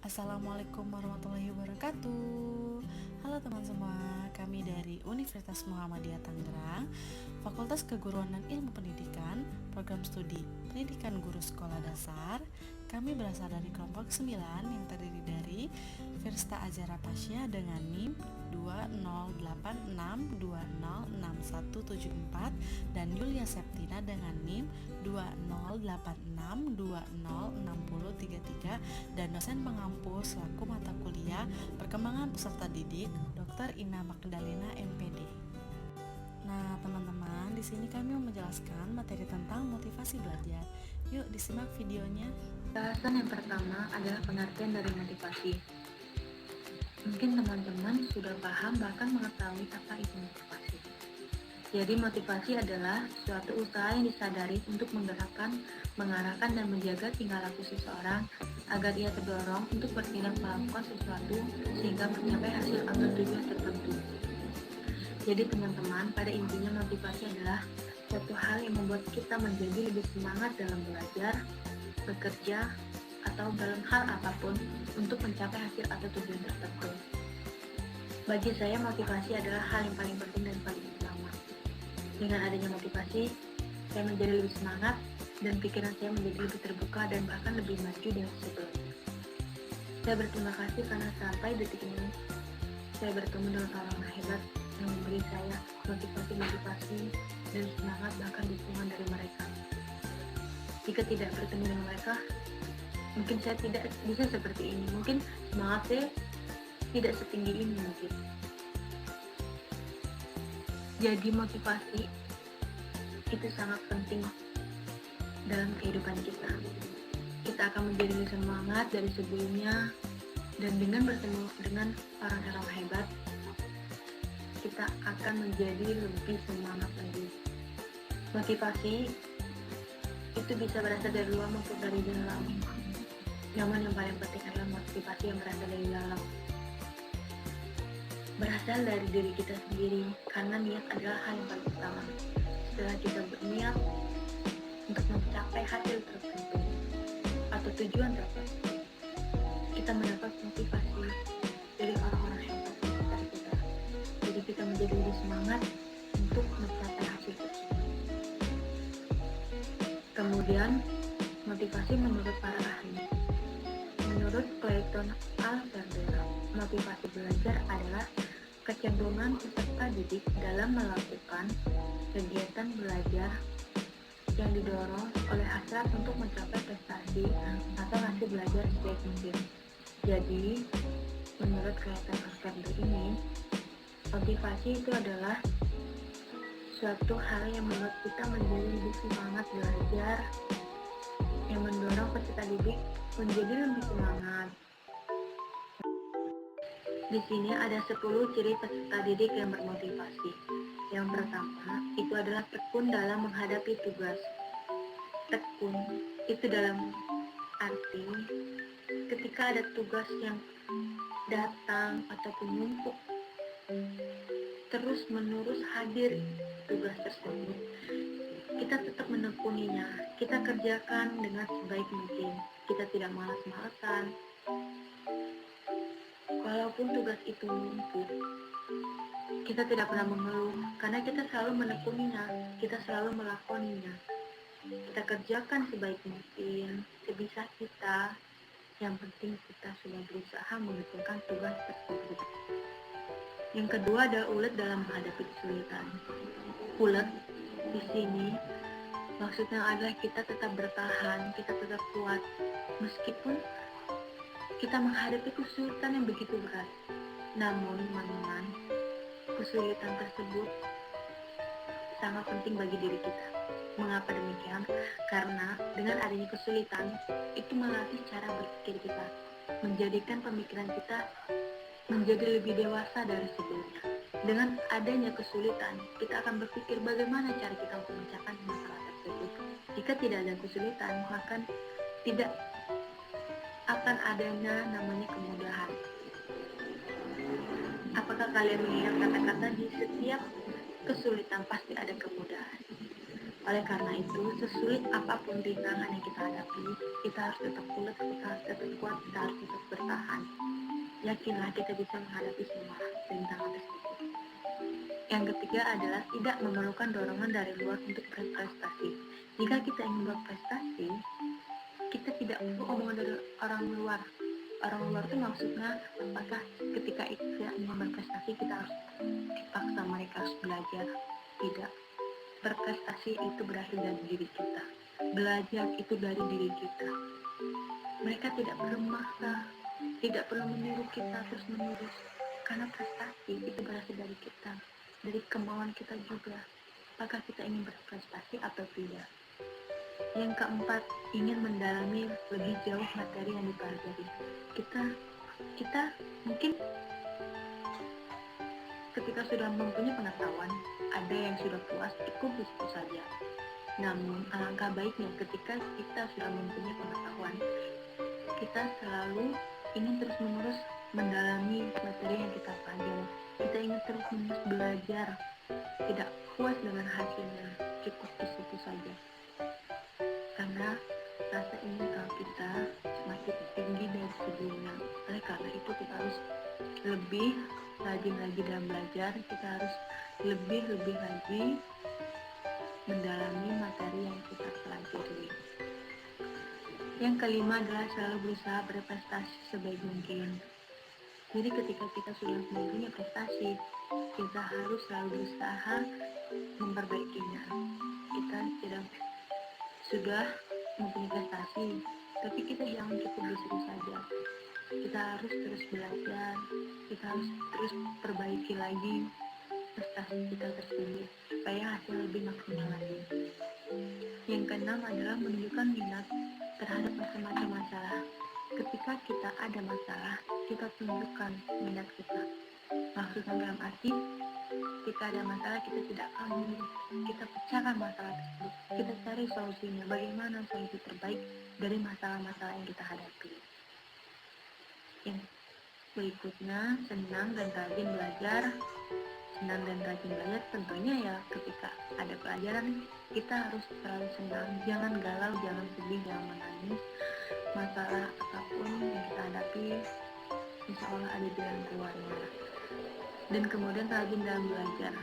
Assalamualaikum warahmatullahi wabarakatuh. Halo teman semua, kami dari Universitas Muhammadiyah Tangerang, Fakultas Keguruan dan Ilmu Pendidikan, Program Studi Pendidikan Guru Sekolah Dasar. Kami berasal dari kelompok 9 yang terdiri dari Firsta Azara Pasya dengan NIM 2086206174 dan Yulia Septina dengan NIM 2086206033 dan dosen pengampu selaku mata kuliah Perkembangan Peserta Didik Dr. Ina Magdalena MPD. Nah, teman-teman, di sini kami mau menjelaskan materi tentang motivasi belajar. Yuk, disimak videonya. Bahasan yang pertama adalah pengertian dari motivasi. Mungkin teman-teman sudah paham bahkan mengetahui apa itu motivasi. Jadi motivasi adalah suatu usaha yang disadari untuk menggerakkan, mengarahkan, dan menjaga tingkah laku seseorang agar ia terdorong untuk bertindak melakukan sesuatu sehingga mencapai hasil atau tujuan tertentu. Jadi teman-teman, pada intinya motivasi adalah suatu hal yang membuat kita menjadi lebih semangat dalam belajar, bekerja, atau dalam hal apapun untuk mencapai hasil atau tujuan tertentu. Bagi saya, motivasi adalah hal yang paling penting dan paling utama. Dengan adanya motivasi, saya menjadi lebih semangat dan pikiran saya menjadi lebih terbuka dan bahkan lebih maju dari sebelumnya. Saya berterima kasih karena sampai detik ini saya bertemu dengan orang hebat yang memberi saya motivasi dan semangat bahkan dukungan dari mereka. Jika tidak bertemu dengan mereka, mungkin saya tidak bisa seperti ini. Mungkin semangat saya tidak setinggi ini mungkin. Jadi motivasi itu sangat penting dalam kehidupan kita. Kita akan menjadi lebih semangat dari sebelumnya, dan dengan bertemu dengan orang-orang hebat, kita akan menjadi lebih semangat lagi. Motivasi itu bisa berasal dari luar maupun dari dalam. Namun yang paling penting adalah motivasi yang berasal dari dalam. Berasal dari diri kita sendiri, karena niat adalah hal yang paling utama. Setelah kita berniat untuk mencapai hasil tertentu atau tujuan tertentu, kita mendapat motivasi dari orang-orang hebat di sekitar kita. Jadi kita menjadi lebih semangat untuk mencapai hasil tersebut. Kemudian, motivasi menurut para ahli. Menurut Clayton Alexander, motivasi belajar adalah kecenderungan peserta didik dalam melakukan kegiatan belajar yang didorong oleh hasrat untuk mencapai prestasi atau hasil belajar sebaik mungkin. Jadi, menurut Clayton Alexander ini, motivasi itu adalah suatu hal yang membuat kita menjadi lebih semangat belajar, yang mendorong peserta didik menjadi lebih semangat. Di sini ada 10 ciri peserta didik yang bermotivasi. Yang pertama, itu adalah tekun dalam menghadapi tugas. Tekun itu dalam arti ketika ada tugas yang datang ataupun numpuk terus menerus hadir tugas tersebut, kita tetap menekuninya, kita kerjakan dengan sebaik mungkin, kita tidak malas-malasan. Walaupun tugas itu numpuk, kita tidak pernah mengeluh karena kita selalu menekuninya, kita selalu melakoninya. Kita kerjakan sebaik mungkin, sebisa kita. Yang penting kita sudah berusaha mengerjakan tugas tersebut. Yang kedua ada ulet dalam menghadapi kesulitan. Ulet di sini maksudnya adalah kita tetap bertahan, kita tetap kuat meskipun kita menghadapi kesulitan yang begitu berat. Namun teman-teman, kesulitan tersebut sangat penting bagi diri kita. Mengapa demikian? Karena dengan adanya kesulitan itu melatih cara berpikir kita, menjadikan pemikiran kita menjadi lebih dewasa dari sebelumnya. Dengan adanya kesulitan, kita akan berpikir bagaimana cara kita untuk mencapai masalah tersebut. Jika tidak ada kesulitan, maka tidak akan adanya namanya kemudahan. Apakah kalian mengingat kata-kata di setiap kesulitan pasti ada kemudahan? Oleh karena itu, sesulit apapun rintangan yang kita hadapi, kita harus tetap kuat, kita harus tetap kuat, kita harus tetap bertahan. Yakinlah kita bisa menghadapi semua rintangan tersebut. Yang ketiga adalah tidak memerlukan dorongan dari luar untuk berprestasi. Jika kita ingin berprestasi, kita tidak perlu omongan dari orang luar. Orang luar itu maksudnya apakah ketika kita ingin berprestasi kita harus dipaksa mereka harus belajar? Tidak. Berprestasi itu berasal dari diri kita. Belajar itu dari diri kita. Mereka tidak perlu memaksa, tidak perlu menyuruh kita terus menerus. Karena prestasi itu berasal dari kita, dari kemauan kita juga. Apakah kita ingin berprestasi atau tidak? Yang keempat, ingin mendalami lebih jauh materi yang dipelajari. Kita mungkin ketika sudah mempunyai pengetahuan, ada yang sudah puas, cukup di situ saja. Namun, alangkah baiknya ketika kita sudah mempunyai pengetahuan, kita selalu ingin terus-menerus mendalami materi yang kita pelajari. Kita ingin terus-menerus belajar, tidak puas dengan hasilnya, cukup di situ saja. Karena rasa ingin tahu kita semakin tinggi dari sebelumnya. Oleh karena itu kita harus lebih rajin lagi dalam belajar, kita harus lebih lagi mendalami materi yang kita pelajari. Yang kelima adalah selalu berusaha berprestasi sebaik mungkin. Jadi ketika kita sudah mempunyai prestasi, kita harus selalu berusaha memperbaikinya. Kita sudah mempunyai prestasi, tapi kita jangan cukup di situ saja. Kita harus terus belajar, kita harus terus perbaiki lagi prestasi kita tersebut supaya hasil lebih maksimal lagi. Yang keenam adalah menunjukkan minat terhadap macam-macam masalah. Ketika kita ada masalah, kita tunjukkan minat kita. Maksudnya dalam arti, ketika ada masalah kita tidak kabur, kita pecahkan masalah tersebut, kita cari solusinya, bagaimana solusi terbaik dari masalah-masalah yang kita hadapi. Yang berikutnya, senang dan rajin belajar. Senang dan rajin belajar tentunya ya ketika ada pelajaran kita harus selalu senang, jangan galau, jangan sedih, jangan menangis. Masalah apapun yang kita hadapi, insya Allah ada jalan keluarnya. Dan kemudian rajin dalam belajar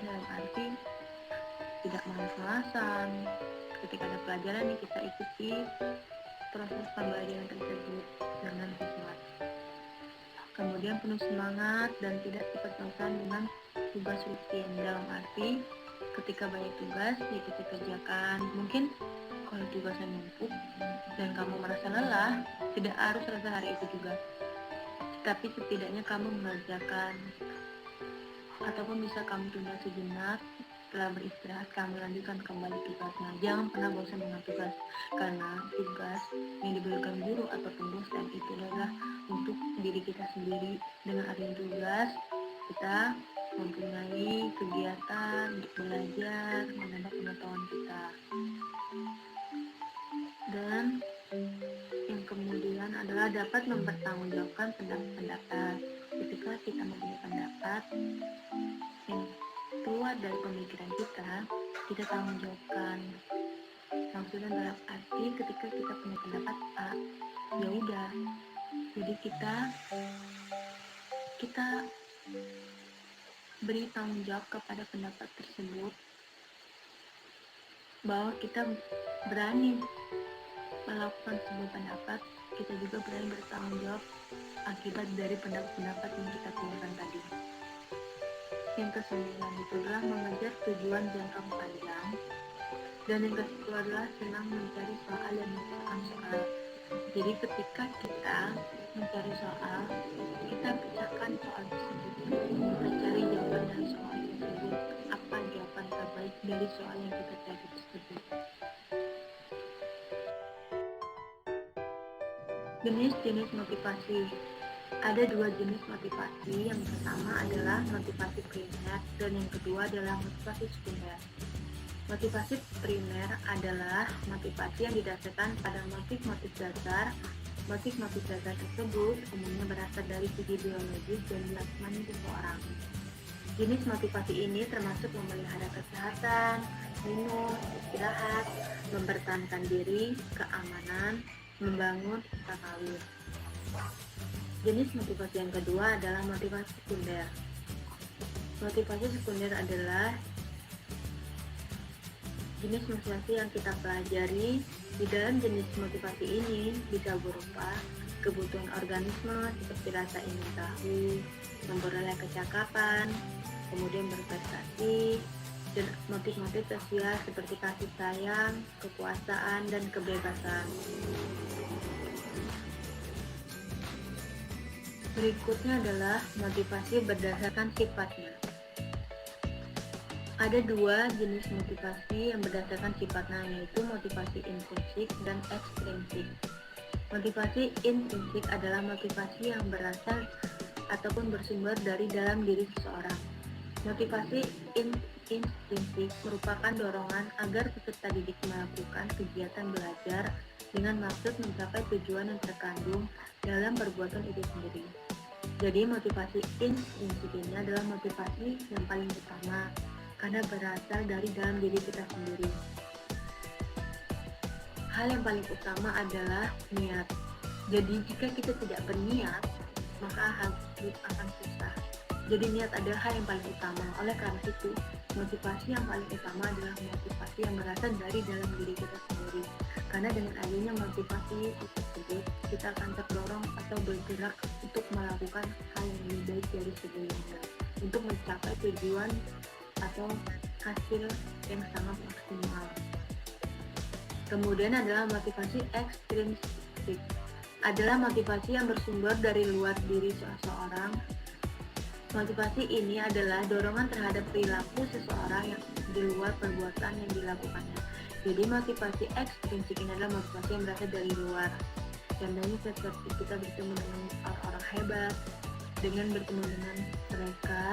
dalam arti tidak malas-malasan. Ketika ada pelajaran yang kita ikuti proses pembelajaran tersebut dengan hikmat. Kemudian penuh semangat dan tidak cepat-cepatan dengan tugas rutin, dalam arti ketika banyak tugas ya kita kerjakan. Mungkin kalau tugasnya numpuk dan kamu merasa lelah, tidak harus selesai hari itu juga, tapi setidaknya kamu mengerjakan, ataupun bisa kamu tunda sejenak. Setelah beristirahat, kamu lanjutkan kembali tugasnya. Jangan pernah bosan dengan tugas, karena tugas yang diberikan guru ataupun dosen itu adalah untuk diri kita sendiri. Dengan adanya tugas, kita mempunyai kegiatan untuk belajar, menambah pengetahuan kita. Dan yang kemudian adalah dapat mempertanggungjawabkan pendapat. Ketika kita mempunyai pendapat yang keluar dari pemikiran kita tanggung jawabkan. Maksudnya dalam arti ketika kita punya pendapat A, ya udah, jadi kita beri tanggung jawab kepada pendapat tersebut, bahwa kita berani melakukan sebuah pendapat, kita juga berani bertanggung jawab akibat dari pendapat yang kita keluarkan tadi. Yang ke-9 itu adalah mengejar tujuan jangka panjang. Dan yang ke-10 adalah senang mencari soal dan memecahkan soal. Jadi ketika kita mencari soal, kita pecahkan soal tersebut. Kita cari jawaban dari soal tersebut. Apa jawaban terbaik dari soal yang kita cari tersebut. Jenis-jenis motivasi. Ada dua jenis motivasi. Yang pertama adalah motivasi primer dan yang kedua adalah motivasi sekunder. Motivasi primer adalah motivasi yang didasarkan pada motif-motif dasar. Motif-motif dasar tersebut umumnya berasal dari segi biologis dan jasmani seseorang. Jenis motivasi ini termasuk memelihara kesehatan, minum, istirahat, mempertahankan diri, keamanan, membangun rasa kawin. Jenis motivasi yang kedua adalah motivasi sekunder. Motivasi sekunder adalah jenis motivasi yang kita pelajari. Di dalam jenis motivasi ini bisa berupa kebutuhan organisme seperti rasa ingin tahu, memperoleh kecakapan, kemudian berprestasi, dan motif-motif sosial seperti kasih sayang, kekuasaan, dan kebebasan. Berikutnya adalah motivasi berdasarkan sifatnya. Ada dua jenis motivasi yang berdasarkan sifatnya, yaitu motivasi intrinsik dan ekstrinsik. Motivasi intrinsik adalah motivasi yang berasal ataupun bersumber dari dalam diri seseorang. Motivasi intrinsik merupakan dorongan agar peserta didik melakukan kegiatan belajar dengan maksud mencapai tujuan yang terkandung dalam perbuatan itu sendiri. Jadi motivasi intrinsik ini adalah motivasi yang paling utama karena berasal dari dalam diri kita sendiri. Hal yang paling utama adalah niat. Jadi jika kita tidak berniat, maka hal tersebut akan susah. Jadi niat adalah hal yang paling utama. Oleh karena itu, motivasi yang paling utama adalah motivasi yang berasal dari dalam diri kita sendiri. Karena dengan adanya motivasi tersebut, kita akan terdorong atau bergerak untuk melakukan hal yang lebih baik dari sebelumnya, untuk mencapai tujuan atau hasil yang sangat maksimal. Kemudian adalah motivasi ekstrinsik, adalah motivasi yang bersumber dari luar diri seseorang. Motivasi ini adalah dorongan terhadap perilaku seseorang yang di luar perbuatan yang dilakukannya. Jadi motivasi ekstrinsik ini adalah motivasi yang berasal dari luar. Contohnya seperti kita bertemu dengan orang-orang hebat, dengan bertemu dengan mereka,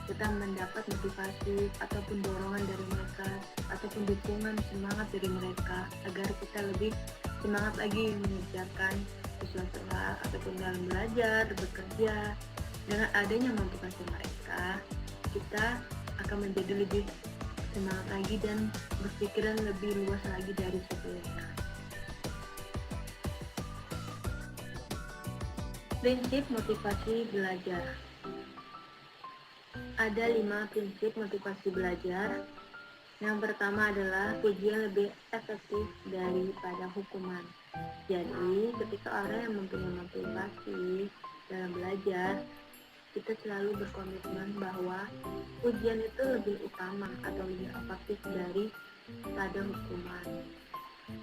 kita mendapat motivasi ataupun dorongan dari mereka ataupun dukungan semangat dari mereka agar kita lebih semangat lagi mengerjakan sesuatu hal ataupun dalam belajar, bekerja. Dengan adanya motivasi mereka, kita akan menjadi lebih semangat lagi dan berpikiran lebih luas lagi dari sebelumnya. Prinsip motivasi belajar. Ada 5 prinsip motivasi belajar. Yang pertama adalah pujian lebih efektif daripada hukuman. Jadi, ketika orang yang mempunyai motivasi dalam belajar, kita selalu berkomitmen bahwa pujian itu lebih utama atau lebih efektif daripada hukuman.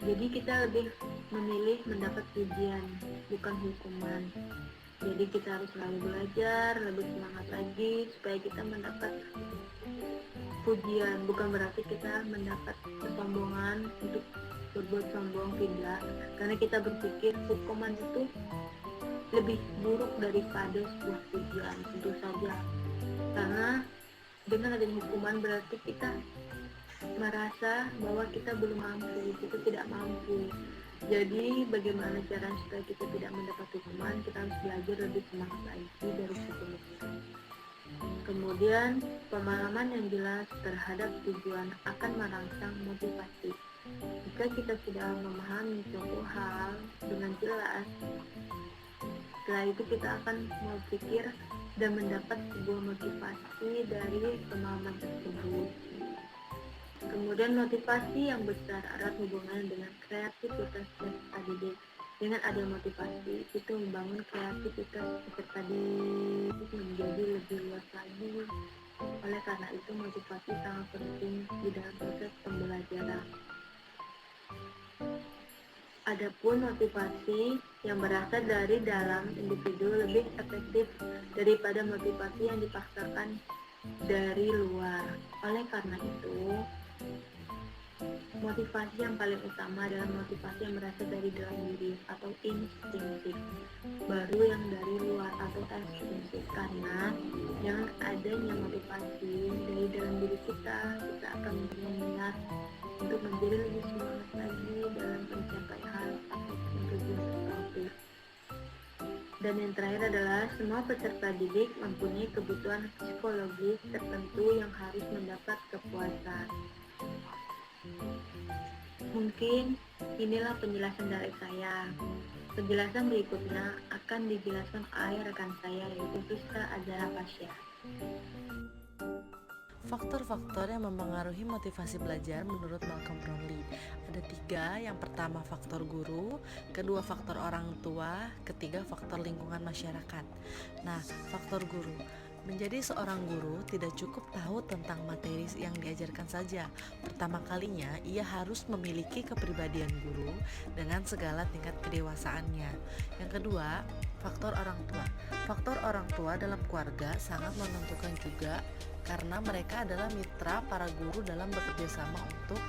Jadi kita lebih memilih mendapat pujian, bukan hukuman. Jadi kita harus selalu belajar, lebih semangat lagi supaya kita mendapat pujian. Bukan berarti kita mendapat kesombongan untuk berbuat sombong, tidak. Karena kita berpikir hukuman itu lebih buruk daripada sebuah pujian, tentu saja. Karena dengan adanya hukuman berarti kita merasa bahwa kita belum mampu, kita tidak mampu. Jadi bagaimana cara supaya kita tidak mendapat hukuman? Kita harus belajar lebih semangat lagi dari sebelumnya. Kemudian pemahaman yang jelas terhadap tujuan akan merangsang motivasi. Jika kita sudah memahami suatu hal dengan jelas, setelah itu kita akan berpikir dan mendapat sebuah motivasi dari pemahaman tersebut. Kemudian motivasi yang besar erat hubungannya dengan kreativitas peserta didik. Dengan ada motivasi, itu membangun kreativitas peserta didik menjadi lebih luas lagi. Oleh karena itu, motivasi sangat penting di dalam proses pembelajaran. Adapun motivasi yang berasal dari dalam individu lebih efektif daripada motivasi yang dipaksakan dari luar. Oleh karena itu, motivasi yang paling utama adalah motivasi yang berasal dari dalam diri atau intrinsik, baru yang dari luar atau ekstrinsik. Karena dengan adanya motivasi dari dalam diri kita akan berminat untuk menjadi lebih semangat lagi dalam mencapai hal atau tujuan tertentu. Dan yang terakhir adalah semua peserta didik mempunyai kebutuhan psikologis tertentu yang harus mendapat kepuasan. Mungkin inilah penjelasan dari saya. Penjelasan berikutnya akan dijelaskan oleh rekan saya yaitu Siska Azara Pasya. Faktor-faktor yang mempengaruhi motivasi belajar menurut Malcolm Brownlee ada 3. Yang pertama faktor guru, kedua faktor orang tua, ketiga faktor lingkungan masyarakat. Nah, faktor guru. Menjadi seorang guru tidak cukup tahu tentang materi yang diajarkan saja. Pertama kalinya, ia harus memiliki kepribadian guru dengan segala tingkat kedewasaannya. Yang kedua, faktor orang tua. Faktor orang tua dalam keluarga sangat menentukan juga karena mereka adalah mitra para guru dalam bekerja sama untuk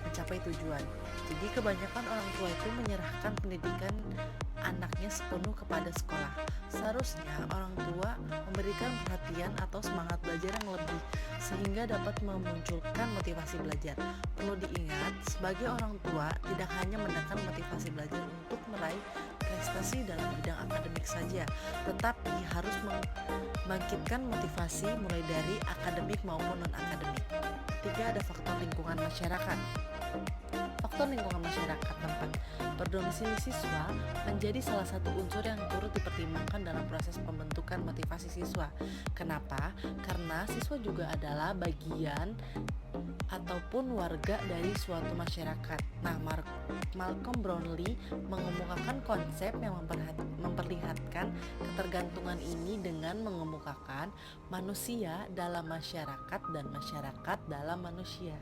mencapai tujuan. Jadi kebanyakan orang tua itu menyerahkan pendidikan anaknya sepenuh kepada sekolah. Seharusnya orang tua memberikan perhatian atau semangat belajar yang lebih sehingga dapat memunculkan motivasi belajar. Perlu diingat, sebagai orang tua tidak hanya menekan motivasi belajar untuk meraih prestasi dalam bidang akademik saja, tetapi harus membangkitkan motivasi mulai dari akademik maupun non-akademik. Ketiga, ada faktor lingkungan masyarakat. Faktor lingkungan masyarakat tempat berdomisili siswa menjadi salah satu unsur yang turut dipertimbangkan dalam proses pembentukan motivasi siswa. Kenapa? Karena siswa juga adalah bagian ataupun warga dari suatu masyarakat. Nah, Malcolm Brownlee mengemukakan konsep yang memperlihatkan ketergantungan ini dengan mengemukakan manusia dalam masyarakat dan masyarakat dalam manusia.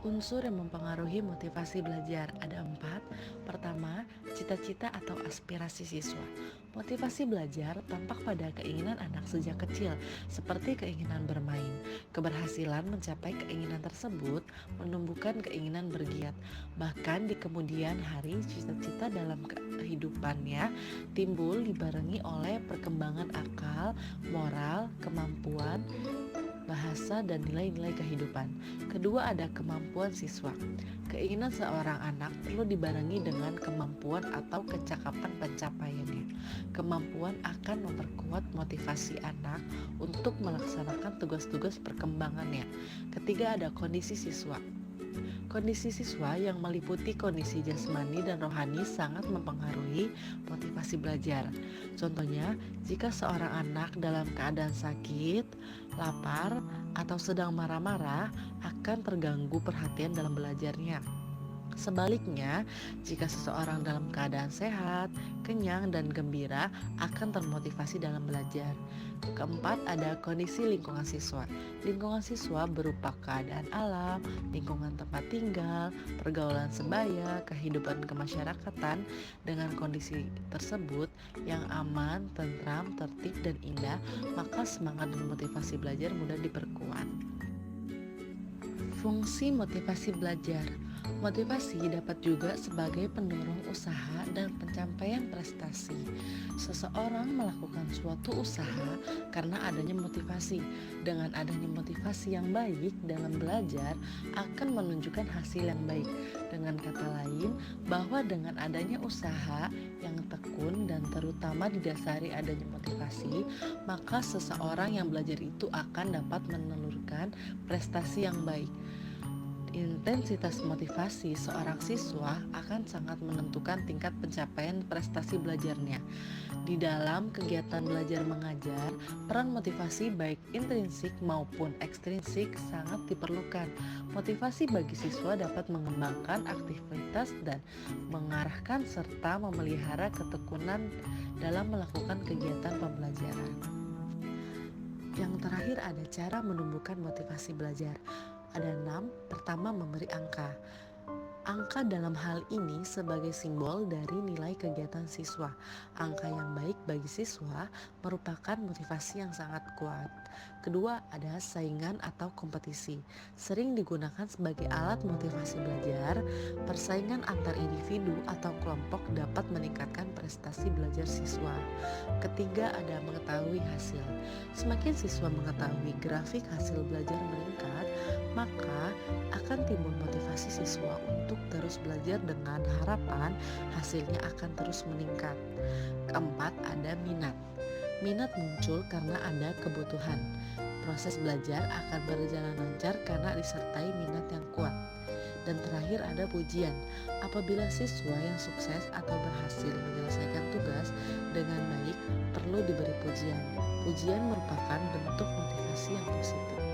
Unsur yang mempengaruhi motivasi belajar ada 4. Pertama, cita-cita atau aspirasi siswa. Motivasi belajar tampak pada keinginan anak sejak kecil, seperti keinginan bermain. Keberhasilan mencapai keinginan tersebut menumbuhkan keinginan bergiat. Bahkan di kemudian hari, cita-cita dalam kehidupannya timbul dibarengi oleh perkembangan akal, moral, kemampuan, bahasa, dan nilai-nilai kehidupan. Kedua, ada kemampuan siswa. Keinginan seorang anak perlu dibarengi dengan kemampuan atau kecakapan pencapaiannya. Kemampuan akan memperkuat motivasi anak untuk melaksanakan tugas-tugas perkembangannya. Ketiga, ada kondisi siswa. Kondisi siswa yang meliputi kondisi jasmani dan rohani sangat mempengaruhi motivasi belajar. Contohnya, jika seorang anak dalam keadaan sakit, lapar, atau sedang marah-marah, akan terganggu perhatian dalam belajarnya. Sebaliknya, jika seseorang dalam keadaan sehat, kenyang, dan gembira akan termotivasi dalam belajar. Keempat, ada kondisi lingkungan siswa. Lingkungan siswa berupa keadaan alam, lingkungan tempat tinggal, pergaulan sebaya, kehidupan kemasyarakatan. Dengan kondisi tersebut yang aman, tentram, tertib, dan indah, maka semangat dan motivasi belajar mudah diperkuat. Fungsi motivasi belajar. Motivasi dapat juga sebagai pendorong usaha dan pencapaian prestasi. Seseorang melakukan suatu usaha karena adanya motivasi. Dengan adanya motivasi yang baik dalam belajar akan menunjukkan hasil yang baik. Dengan kata lain, bahwa dengan adanya usaha yang tekun dan terutama didasari adanya motivasi, maka seseorang yang belajar itu akan dapat menelurkan prestasi yang baik. Intensitas motivasi seorang siswa akan sangat menentukan tingkat pencapaian prestasi belajarnya. Di dalam kegiatan belajar mengajar, peran motivasi baik intrinsik maupun ekstrinsik sangat diperlukan. Motivasi bagi siswa dapat mengembangkan aktivitas dan mengarahkan serta memelihara ketekunan dalam melakukan kegiatan pembelajaran. Yang terakhir ada cara menumbuhkan motivasi belajar. Ada 6. Pertama, memberi angka. Angka dalam hal ini sebagai simbol dari nilai kegiatan siswa. Angka yang baik bagi siswa merupakan motivasi yang sangat kuat. Kedua, ada saingan atau kompetisi. Sering digunakan sebagai alat motivasi belajar. Persaingan antar individu atau kelompok dapat meningkatkan prestasi belajar siswa. Ketiga, ada mengetahui hasil. Semakin siswa mengetahui grafik hasil belajar meningkat, maka akan timbul motivasi siswa untuk terus belajar dengan harapan hasilnya akan terus meningkat. Keempat, ada minat. Minat muncul karena ada kebutuhan. Proses belajar akan berjalan lancar karena disertai minat yang kuat. Dan terakhir ada pujian. Apabila siswa yang sukses atau berhasil menyelesaikan tugas dengan baik, perlu diberi pujian. Pujian merupakan bentuk motivasi yang positif.